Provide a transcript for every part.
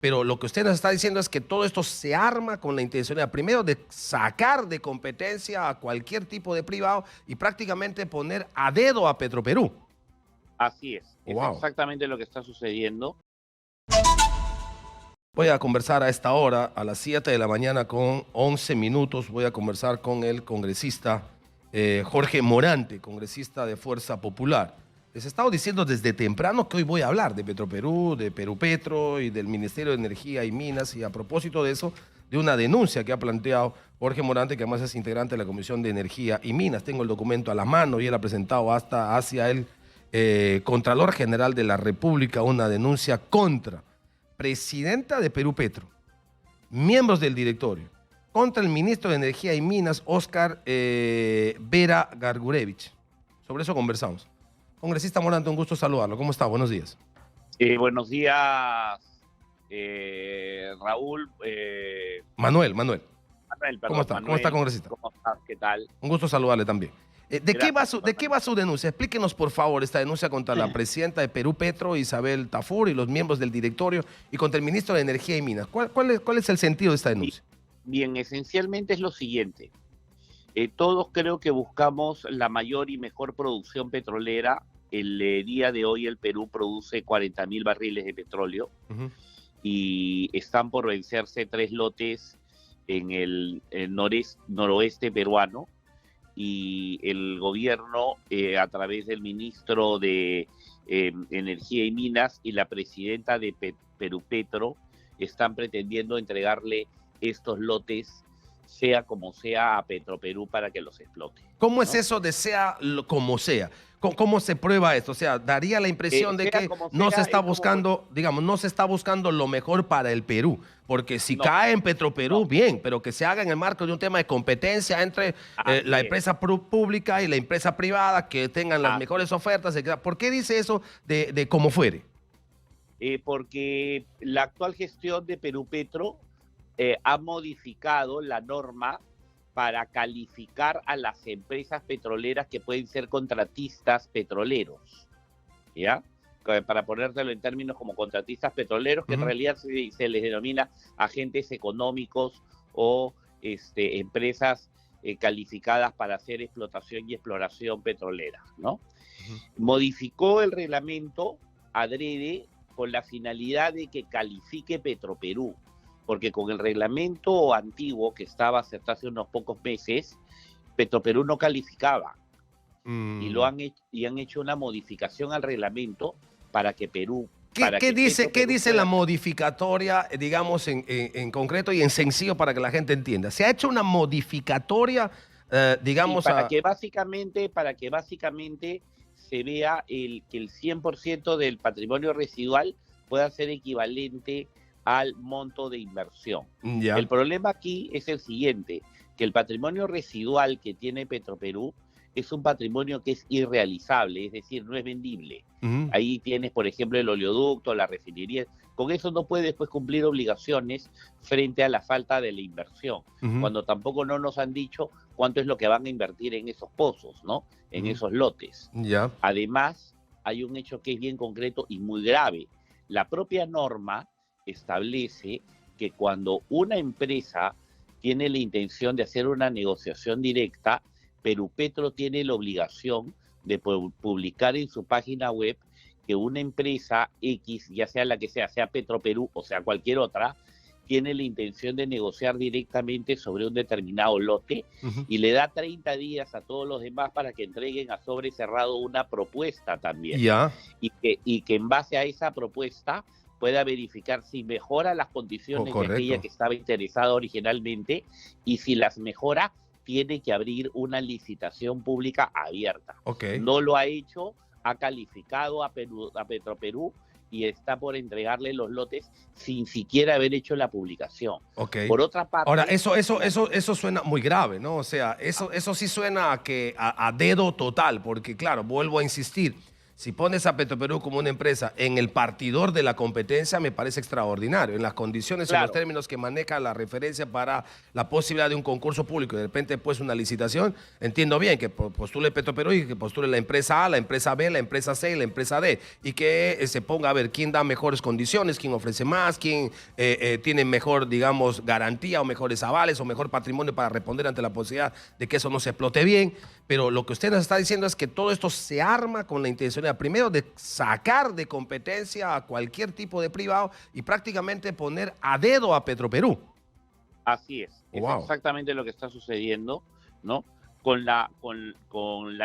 Pero lo que usted nos está diciendo es que todo esto se arma con la intencionalidad, primero, de sacar de competencia a cualquier tipo de privado y prácticamente poner a dedo a Petroperú. Así es Wow. exactamente lo que está sucediendo. Voy a conversar a esta hora, a las 7 de la mañana con 11 minutos, voy a conversar con el congresista Jorge Morante, congresista de Fuerza Popular. Les he estado diciendo desde temprano que hoy voy a hablar de Petroperú, de Perú Petro y del Ministerio de Energía y Minas, y a propósito de eso, de una denuncia que ha planteado Jorge Morante, que además es integrante de la Comisión de Energía y Minas. Tengo el documento a la mano y él ha presentado hasta hacia el Contralor General de la República una denuncia contra presidenta de Perú Petro, miembros del directorio, contra el ministro de Energía y Minas, Óscar Vera Gargurevich. Sobre eso conversamos. Congresista Morante, un gusto saludarlo. ¿Cómo está? Buenos días. Buenos días, Raúl. Manuel, Manuel, perdón, ¿cómo está? Manuel, ¿Cómo está, congresista? ¿cómo estás? ¿Qué tal? Un gusto saludarle también. ¿De qué va su denuncia? Explíquenos, por favor, esta denuncia contra la presidenta de Perú Petro, Isabel Tafur, y los miembros del directorio, y contra el ministro de Energía y Minas. ¿Cuál es el sentido de esta denuncia? Bien, esencialmente es lo siguiente. Todos creo que buscamos la mayor y mejor producción petrolera. El día de hoy el Perú produce 40.000 barriles de petróleo y están por vencerse 3 lotes en el noroeste peruano, y el gobierno, a través del ministro de Energía y Minas y la presidenta de Perú Petro, están pretendiendo entregarle estos lotes, sea como sea, a Petroperú para que los explote. ¿Cómo es eso de sea como sea? ¿Cómo se prueba esto? O sea, daría la impresión de que no se está buscando, digamos, no se está buscando lo mejor para el Perú, porque si cae en Petroperú, bien, pero que se haga en el marco de un tema de competencia entre la empresa pública y la empresa privada, que tengan las mejores ofertas, etc. ¿Por qué dice eso de como fuere? Porque la actual gestión de Perú Petro ha modificado la norma para calificar a las empresas petroleras que pueden ser contratistas petroleros, ¿ya? Para ponértelo en términos como contratistas petroleros, que en realidad se les denomina agentes económicos o empresas calificadas para hacer explotación y exploración petrolera, ¿no? Modificó el reglamento adrede con la finalidad de que califique Petroperú, porque con el reglamento antiguo que estaba hasta hace unos pocos meses, Petroperú no calificaba. Y han hecho una modificación al reglamento para que Perú... ¿Qué dice la modificatoria, digamos, en concreto y en sencillo para que la gente entienda? ¿Se ha hecho una modificatoria, digamos... Sí, para que básicamente se vea que el 100% del patrimonio residual pueda ser equivalente al monto de inversión. El problema aquí es el siguiente, que el patrimonio residual que tiene Petroperú es un patrimonio que es irrealizable, es decir, no es vendible. Ahí tienes, por ejemplo, el oleoducto, la refinería. Con eso no puede después cumplir obligaciones frente a la falta de la inversión, cuando tampoco no nos han dicho cuánto es lo que van a invertir en esos pozos, ¿no? En esos lotes. Además, hay un hecho que es bien concreto y muy grave. La propia norma establece que cuando una empresa tiene la intención de hacer una negociación directa, Perú Petro tiene la obligación de publicar en su página web que una empresa X, ya sea la que sea Petroperú o sea cualquier otra, tiene la intención de negociar directamente sobre un determinado lote y le da 30 días a todos los demás para que entreguen a sobre cerrado una propuesta también. Y que en base a esa propuesta pueda verificar si mejora las condiciones de aquella que estaba interesada originalmente, y si las mejora, tiene que abrir una licitación pública abierta. No lo ha hecho, ha calificado a Petroperú y está por entregarle los lotes sin siquiera haber hecho la publicación. Por otra parte... Ahora, eso suena muy grave, ¿no? O sea, eso sí suena a dedo total, porque claro, vuelvo a insistir, Si pones a Petroperú como una empresa en el partidor de la competencia, me parece extraordinario. En las condiciones, en los términos que maneja la referencia para la posibilidad de un concurso público y de repente pues una licitación, entiendo bien que postule Petroperú y que postule la empresa A, la empresa B, la empresa C y la empresa D, y que se ponga a ver quién da mejores condiciones, quién ofrece más, quién tiene mejor, digamos, garantía o mejores avales o mejor patrimonio para responder ante la posibilidad de que eso no se explote bien. Pero lo que usted nos está diciendo es que todo esto se arma con la intención primero de sacar de competencia a cualquier tipo de privado y prácticamente poner a dedo a Petroperú. Así es, es exactamente lo que está sucediendo, ¿no?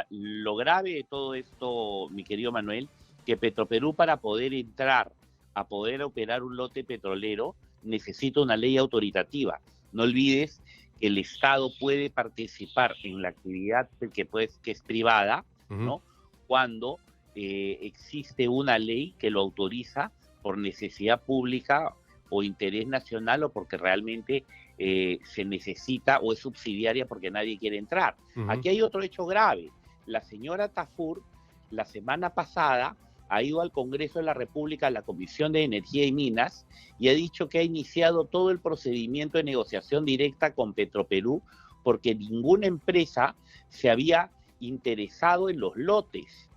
Lo grave de todo esto, mi querido Manuel, que Petroperú, para poder entrar a poder operar un lote petrolero, necesita una ley autoritativa. No olvides que el Estado puede participar en la actividad que es privada, ¿no? Cuando existe una ley que lo autoriza por necesidad pública o interés nacional o porque realmente se necesita o es subsidiaria porque nadie quiere entrar. Aquí hay otro hecho grave. La señora Tafur, la semana pasada, ha ido al Congreso de la República, a la Comisión de Energía y Minas, y ha dicho que ha iniciado todo el procedimiento de negociación directa con Petroperú porque ninguna empresa se había interesado en los lotes.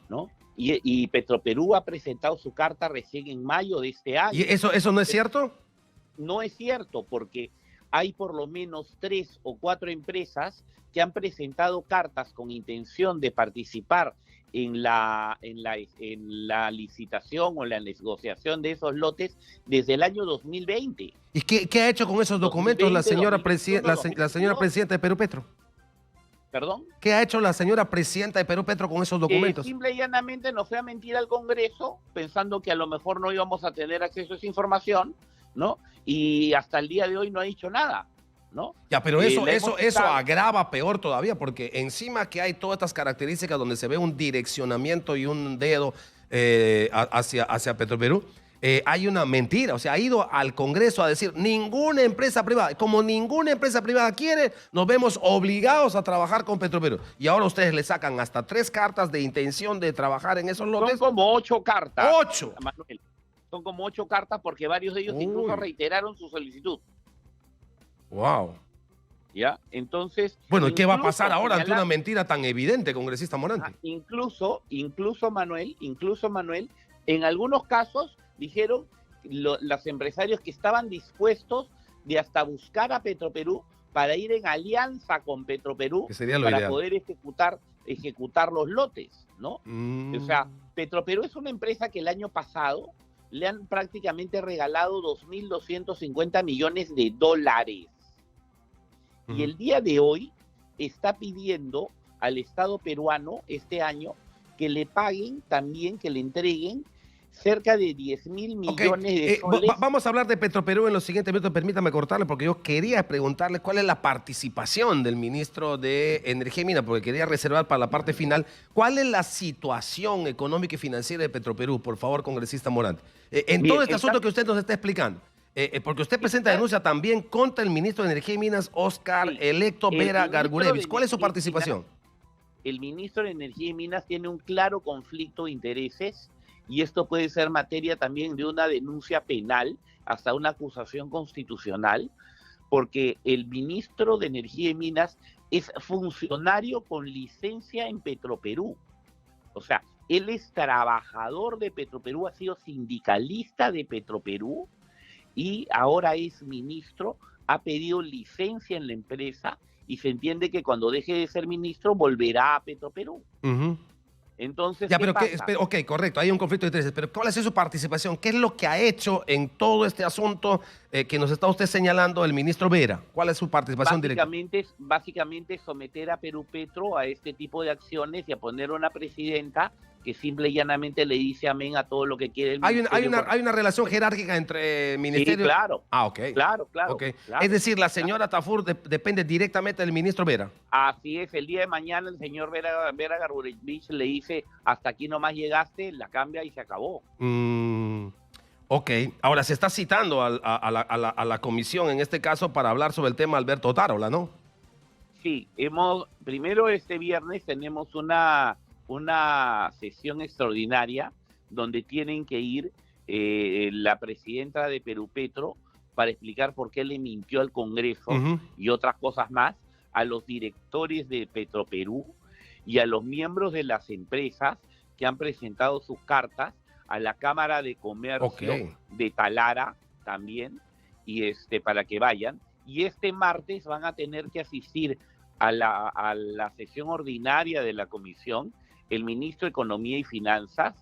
¿No? Y Petroperú ha presentado su carta recién en mayo de este año. ¿Y eso no es cierto? No es cierto, porque hay por lo menos 3 o 4 empresas que han presentado cartas con intención de participar en la licitación o la negociación de esos lotes desde el año 2020. ¿Y qué ha hecho con esos documentos 2020, la señora presidenta de Perú Petro? ¿Perdón? ¿Qué ha hecho la señora presidenta de Perú Petro con esos documentos? Simple y llanamente nos fue a mentir al Congreso, pensando que a lo mejor no íbamos a tener acceso a esa información, ¿no? Y hasta el día de hoy no ha dicho nada, ¿no? Ya, pero eso agrava peor todavía, porque encima que hay todas estas características donde se ve un direccionamiento y un dedo hacia Petroperú, hay una mentira. O sea, ha ido al Congreso a decir ninguna empresa privada. Como ninguna empresa privada quiere, nos vemos obligados a trabajar con Petroperú. Y ahora ustedes le sacan hasta 3 cartas de intención de trabajar en esos lotes. Son como 8 cartas. ¡8! Manuel. Son como 8 cartas porque varios de ellos incluso reiteraron su solicitud. ¡Wow! ¿Ya? Entonces... Bueno, ¿y qué va a pasar ahora ante una mentira tan evidente, congresista Morante? Incluso Manuel, en algunos casos dijeron los empresarios que estaban dispuestos de hasta buscar a Petroperú para ir en alianza con Petroperú para poder ejecutar los lotes, ¿no? O sea, Petroperú es una empresa que el año pasado le han prácticamente regalado 2.250 millones de dólares. Y el día de hoy está pidiendo al Estado peruano este año que le paguen también, que le entreguen cerca de 10.000 millones de soles. Vamos a hablar de Petroperú en los siguientes minutos. Permítame cortarle porque yo quería preguntarle cuál es la participación del ministro de Energía y Minas, porque quería reservar para la parte final. ¿Cuál es la situación económica y financiera de Petroperú? Por favor, congresista Morante. En todo este asunto que usted nos está explicando. Porque usted presenta denuncia también contra el ministro de Energía y Minas, Oscar Electo Vera Gargurevich. ¿Cuál es su participación? El ministro de Energía y Minas tiene un claro conflicto de intereses y esto puede ser materia también de una denuncia penal hasta una acusación constitucional, porque el ministro de Energía y Minas es funcionario con licencia en Petroperú. O sea, él es trabajador de Petroperú, ha sido sindicalista de Petroperú y ahora es ministro, ha pedido licencia en la empresa y se entiende que cuando deje de ser ministro volverá a Petroperú. Entonces, ya, ok, correcto, hay un conflicto de intereses, pero ¿cuál es su participación? ¿Qué es lo que ha hecho en todo este asunto que nos está usted señalando el ministro Vera? ¿Cuál es su participación directa? Básicamente someter a Perú Petro a este tipo de acciones y a poner una presidenta que simple y llanamente le dice amén a todo lo que quiere el ministerio. Hay una relación jerárquica entre ministerios. Sí, claro. Ah, ok. Claro. Es decir, la señora Tafur depende directamente del ministro Vera. Así es, el día de mañana el señor Vera Gargurevich le dice, hasta aquí nomás llegaste, la cambia y se acabó. Ok, ahora se está citando a la comisión, en este caso, para hablar sobre el tema Alberto Otárola, ¿no? Sí, primero este viernes tenemos una una sesión extraordinaria donde tienen que ir la presidenta de Perú Petro para explicar por qué le mintió al Congreso y otras cosas más, a los directores de Petroperú y a los miembros de las empresas que han presentado sus cartas a la Cámara de Comercio de Talara también, y para que vayan. Y este martes van a tener que asistir a la sesión ordinaria de la comisión el ministro de Economía y Finanzas,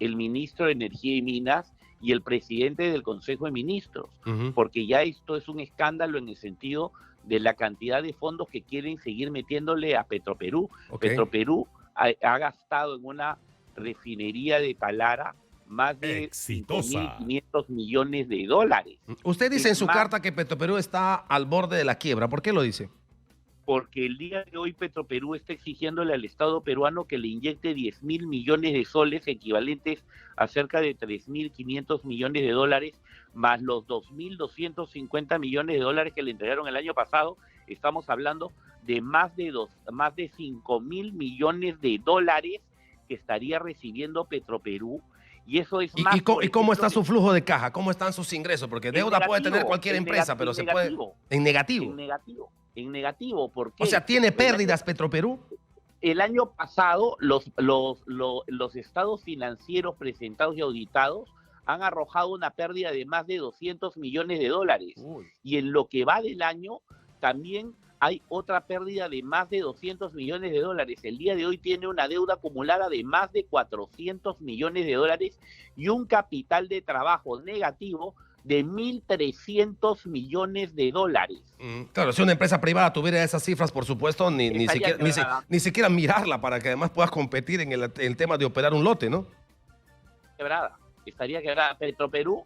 el ministro de Energía y Minas y el presidente del Consejo de Ministros, porque ya esto es un escándalo en el sentido de la cantidad de fondos que quieren seguir metiéndole a Petroperú. Petroperú ha gastado en una refinería de Talara más de 5.500 millones de dólares. Usted dice en su carta que Petroperú está al borde de la quiebra. ¿Por qué lo dice? Porque el día de hoy Petroperú está exigiéndole al Estado peruano que le inyecte 10.000 millones de soles, equivalentes a cerca de 3.500 millones de dólares, más los 2.250 millones de dólares que le entregaron el año pasado. Estamos hablando de más de 5.000 millones de dólares que estaría recibiendo Petroperú. Y eso es más. ¿Y cómo está su flujo de caja? ¿Cómo están sus ingresos? Porque deuda puede tener cualquier empresa, pero se puede. En negativo. En negativo, ¿por qué? O sea, ¿tiene pérdidas Petroperú? El año pasado, los estados financieros presentados y auditados han arrojado una pérdida de más de 200 millones de dólares. Y en lo que va del año, también hay otra pérdida de más de 200 millones de dólares. El día de hoy tiene una deuda acumulada de más de 400 millones de dólares y un capital de trabajo negativo de 1.300 millones de dólares. Claro, si una empresa privada tuviera esas cifras, por supuesto, ni siquiera mirarla para que además puedas competir en el tema de operar un lote, ¿no? Estaría quebrada. Petroperú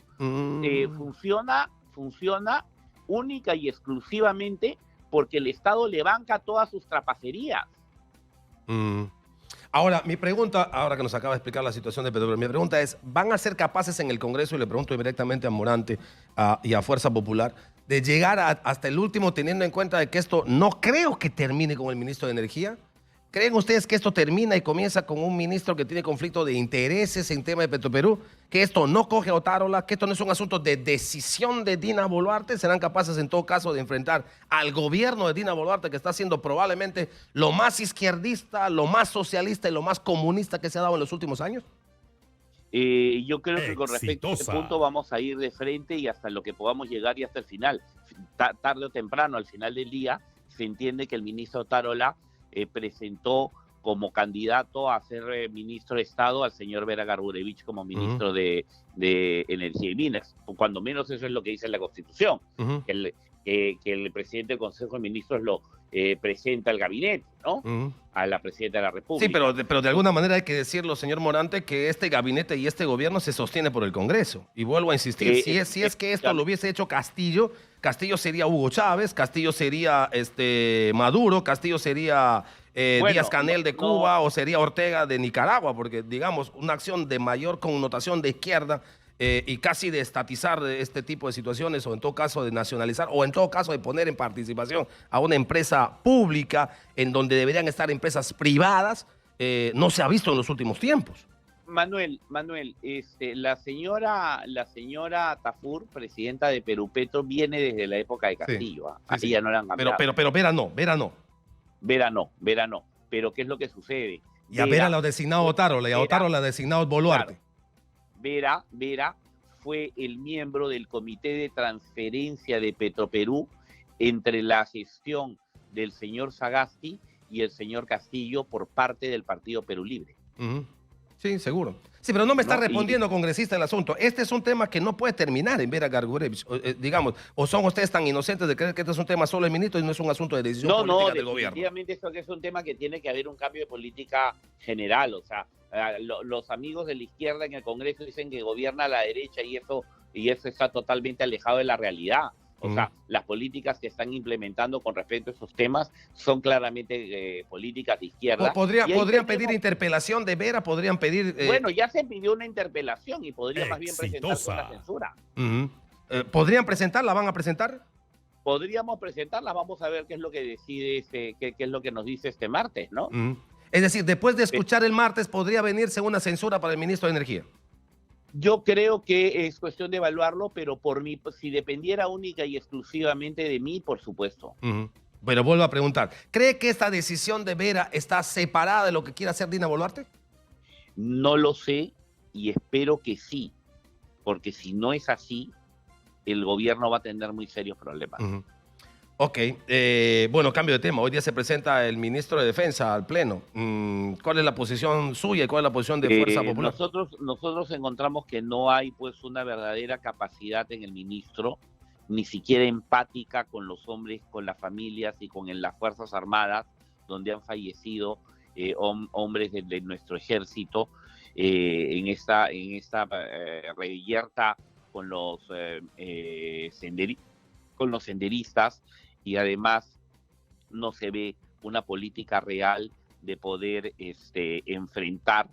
funciona única y exclusivamente porque el Estado le banca todas sus trapacerías. Ahora, mi pregunta, ahora que nos acaba de explicar la situación de Petroperú, mi pregunta es, ¿van a ser capaces en el Congreso, y le pregunto directamente a Morante y a Fuerza Popular, de llegar hasta el último, teniendo en cuenta de que esto no creo que termine con el ministro de Energía? ¿Creen ustedes que esto termina y comienza con un ministro que tiene conflicto de intereses en tema de Petroperú? ¿Que esto no coge a Otárola? ¿Que esto no es un asunto de decisión de Dina Boluarte? ¿Serán capaces en todo caso de enfrentar al gobierno de Dina Boluarte, que está siendo probablemente lo más izquierdista, lo más socialista y lo más comunista que se ha dado en los últimos años? Yo creo que con respecto a este punto vamos a ir de frente y hasta lo que podamos llegar y hasta el final. Tarde o temprano, al final del día, se entiende que el ministro Otárola presentó como candidato a ser ministro de Estado al señor Vera Garburevich como ministro de Energía y Minas. Cuando menos eso es lo que dice la Constitución, que el presidente del Consejo de Ministros lo presenta al gabinete, ¿no? A la presidenta de la República. Sí, pero de alguna manera hay que decirlo, señor Morante, que este gabinete y este gobierno se sostiene por el Congreso. Y vuelvo a insistir, si es que esto lo hubiese hecho Castillo sería Hugo Chávez, Castillo sería Maduro, Castillo sería Díaz-Canel de Cuba o sería Ortega de Nicaragua, porque digamos, una acción de mayor connotación de izquierda y casi de estatizar este tipo de situaciones, o en todo caso de nacionalizar, o en todo caso de poner en participación a una empresa pública en donde deberían estar empresas privadas, no se ha visto en los últimos tiempos. Manuel, la señora Tafur, presidenta de Perú Petro, viene desde la época de Castillo. Así ya no la han cambiado. Pero Vera no. Vera no. Pero ¿qué es lo que sucede? Y a Vera lo ha designado Otárola, y a Otárola lo ha designado Boluarte. Claro. Vera fue el miembro del comité de transferencia de Petroperú entre la gestión del señor Sagasti y el señor Castillo por parte del Partido Perú Libre. Sí, seguro. Sí, pero no me está respondiendo, congresista, el asunto. Este es un tema que no puede terminar en Vera Garburevich, digamos. ¿O son ustedes tan inocentes de creer que este es un tema solo del ministro y no es un asunto de decisión política del gobierno? Definitivamente esto es un tema que tiene que haber un cambio de política general. O sea, los amigos de la izquierda en el Congreso dicen que gobierna a la derecha y eso está totalmente alejado de la realidad. O sea, las políticas que están implementando con respecto a esos temas son claramente políticas de izquierda. ¿Podrían pedir interpelación de Vera? ¿Podrían pedir...? Bueno, ya se pidió una interpelación y podría más bien presentarse una censura. ¿Podrían presentarla? ¿Van a presentar? Podríamos presentarla, vamos a ver qué es lo que decide, qué es lo que nos dice este martes, ¿no? Es decir, después de escuchar el martes, podría venirse una censura para el ministro de Energía. Yo creo que es cuestión de evaluarlo, pero por mí, si dependiera única y exclusivamente de mí, por supuesto. Pero vuelvo a preguntar, ¿cree que esta decisión de Vera está separada de lo que quiere hacer Dina Boluarte? No lo sé y espero que sí, porque si no es así, el gobierno va a tener muy serios problemas. Ok, bueno, cambio de tema. Hoy día se presenta el ministro de Defensa al Pleno. ¿Cuál es la posición suya y cuál es la posición de Fuerza Popular? Nosotros encontramos que no hay pues una verdadera capacidad en el ministro, ni siquiera empática con los hombres, con las familias y con las Fuerzas Armadas, donde han fallecido hombres de nuestro ejército en esta reyerta con los senderistas, y además no se ve una política real de poder enfrentar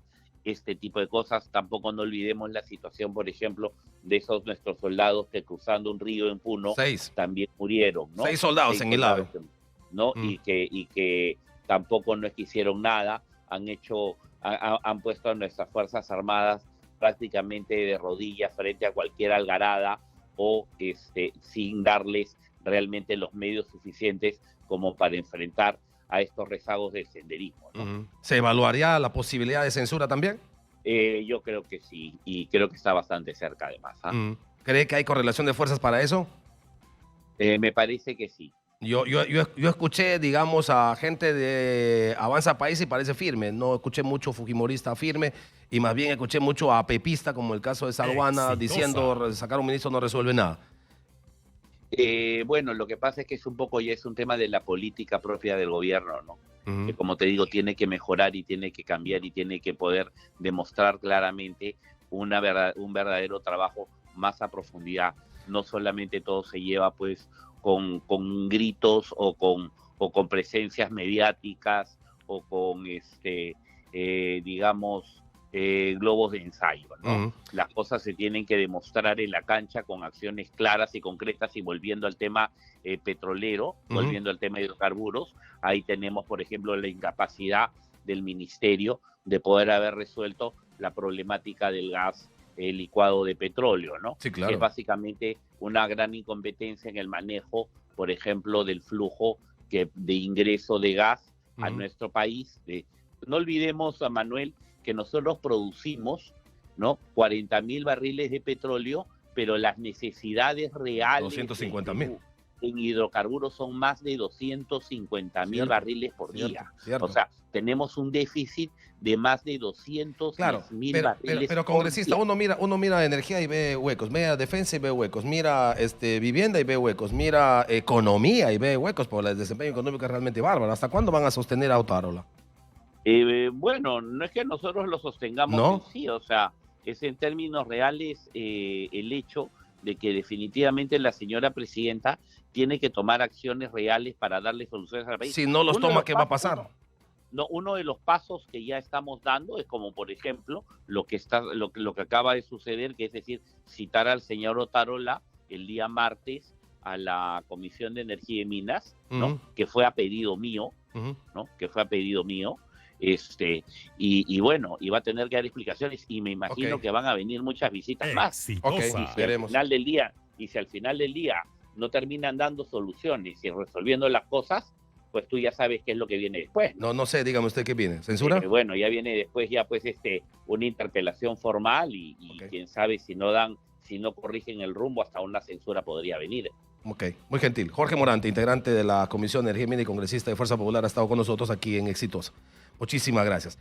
este tipo de cosas. Tampoco no olvidemos la situación, por ejemplo, de esos nuestros soldados que cruzando un río en Puno también murieron, ¿no? 6 soldados en el lado, ¿no? Y que tampoco no es que hicieron nada, han puesto a nuestras Fuerzas Armadas prácticamente de rodillas frente a cualquier algarada o sin darles realmente los medios suficientes como para enfrentar a estos rezagos del senderismo, ¿no? ¿Se evaluaría la posibilidad de censura también? Yo creo que sí, y creo que está bastante cerca además. ¿Cree que hay correlación de fuerzas para eso? Me parece que sí. Yo escuché, digamos, a gente de Avanza País y parece firme. No escuché mucho fujimorista firme y más bien escuché mucho a pepista, como el caso de Salguana, diciendo sacar un ministro no resuelve nada. Bueno, lo que pasa es que es un poco ya es un tema de la política propia del gobierno, ¿no? Que como te digo, tiene que mejorar y tiene que cambiar y tiene que poder demostrar claramente un verdadero trabajo más a profundidad. No solamente todo se lleva pues con gritos o con presencias mediáticas o con digamos globos de ensayo, ¿no? Las cosas se tienen que demostrar en la cancha con acciones claras y concretas. Y volviendo al tema petrolero, volviendo al tema de hidrocarburos, ahí tenemos, por ejemplo, la incapacidad del ministerio de poder haber resuelto la problemática del gas licuado de petróleo, ¿no? Sí, claro. Es básicamente una gran incompetencia en el manejo, por ejemplo, del flujo de ingreso de gas a nuestro país. No olvidemos, a Manuel, que nosotros producimos, ¿no?, 40.000 barriles de petróleo, pero las necesidades reales 250.000 en hidrocarburos son más de 250.000 barriles por día. Cierto. O sea, tenemos un déficit de más de 200.000 barriles. Pero congresista, uno mira energía y ve huecos, mira defensa y ve huecos, mira vivienda y ve huecos, mira economía y ve huecos, porque el desempeño económico es realmente bárbaro. ¿Hasta cuándo van a sostener a Otárola? Bueno, no es que nosotros lo sostengamos, ¿no? En sí, o sea, es en términos reales el hecho de que definitivamente la señora presidenta tiene que tomar acciones reales para darle soluciones al país. Si no los toma, ¿qué va a pasar? No, uno de los pasos que ya estamos dando es como, por ejemplo, lo que acaba de suceder, que es decir, citar al señor Otárola el día martes a la Comisión de Energía y Minas, ¿no? Que fue a pedido mío, ¿no? Que fue a pedido mío. Y bueno, y va a tener que dar explicaciones y me imagino que van a venir muchas visitas más. Y si al final del día no terminan dando soluciones y resolviendo las cosas, pues tú ya sabes qué es lo que viene después. No sé, dígame usted qué viene. ¿Censura? Bueno, ya viene después una interpelación formal y quién sabe si no corrigen el rumbo, hasta una censura podría venir. Ok, muy gentil. Jorge Morante, integrante de la Comisión de Energía y Congresista de Fuerza Popular, ha estado con nosotros aquí en Exitosa. Muchísimas gracias.